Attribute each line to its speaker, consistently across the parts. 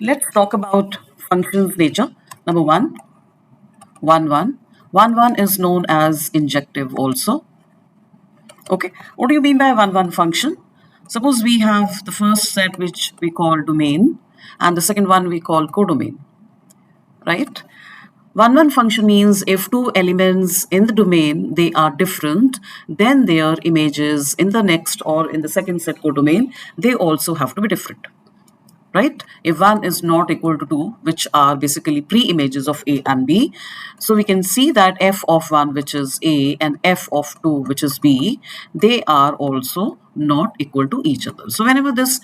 Speaker 1: Let's talk about functions nature. Number one, 1, 1. 1, 1 is known as injective also. Okay, what do you mean by 1, 1 function? Suppose we have the first set which we call domain and the second one we call codomain, right? 1, 1 function means if two elements in the domain, they are different, then their images in the next or in the second set codomain, they also have to be different. Right? If 1 is not equal to 2, which are basically pre-images of A and B, so we can see that f of 1, which is A, and f of 2, which is B, they are also not equal to each other. So whenever this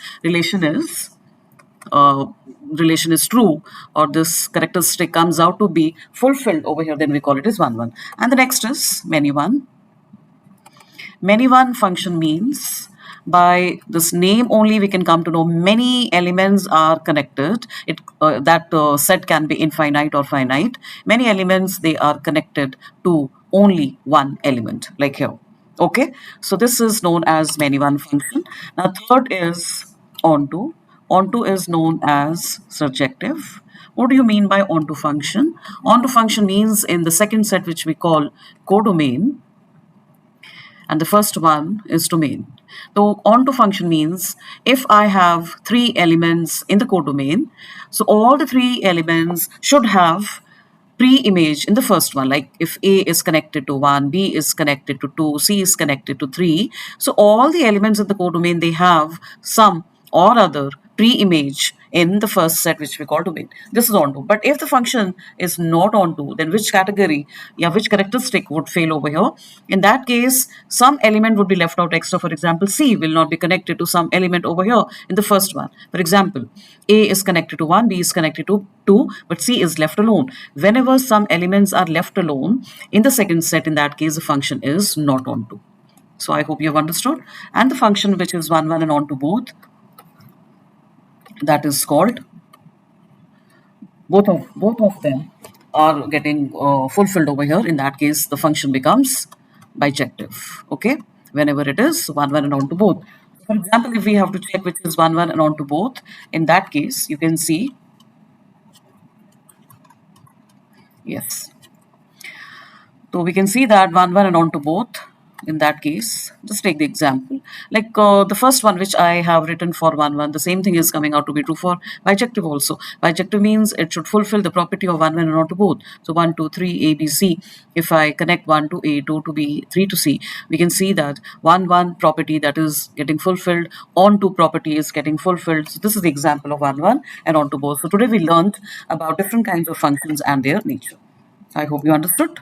Speaker 1: uh, relation is true, or this characteristic comes out to be fulfilled over here, then we call it as 1, 1. And the next is many 1. Many one function means by this name only we can come to know many elements are connected. That set can be infinite or finite. Many elements, they are connected to only one element, like here. Okay, so this is known as many one function. Now third is onto. Onto is known as surjective. What do you mean by onto function? Onto function means in the second set, which we call codomain, and the first one is domain. So onto function means if I have three elements in the codomain, so all the three elements should have pre-image in the first one. Like if A is connected to 1, B is connected to 2, C is connected to 3. So all the elements in the codomain, they have some or other pre-image in the first set, which we call domain. This is onto. But if the function is not onto, then which category, which characteristic would fail over here? In that case, some element would be left out extra. For example, C will not be connected to some element over here in the first one. For example, A is connected to 1, B is connected to 2, but C is left alone. Whenever some elements are left alone in the second set, in that case, the function is not onto. So I hope you have understood. And the function which is 1, 1 and onto both, that is called, both of them are getting fulfilled over here. In that case, the function becomes bijective. Okay, whenever it is 1, 1 and onto both. For example, if we have to check which is 1, 1 and onto both, in that case, you can see, yes. So we can see that 1, 1 and onto both. In that case, just take the example. Like the first one, which I have written for 1, 1, the same thing is coming out to be true for bijective also. Bijective means it should fulfill the property of 1, 1 and onto both. So 1, 2, 3, A, B, C. If I connect 1 to A, 2 to B, 3 to C, we can see that 1, 1 property that is getting fulfilled, onto property is getting fulfilled. So this is the example of 1, 1 and onto both. So today we learned about different kinds of functions and their nature. I hope you understood.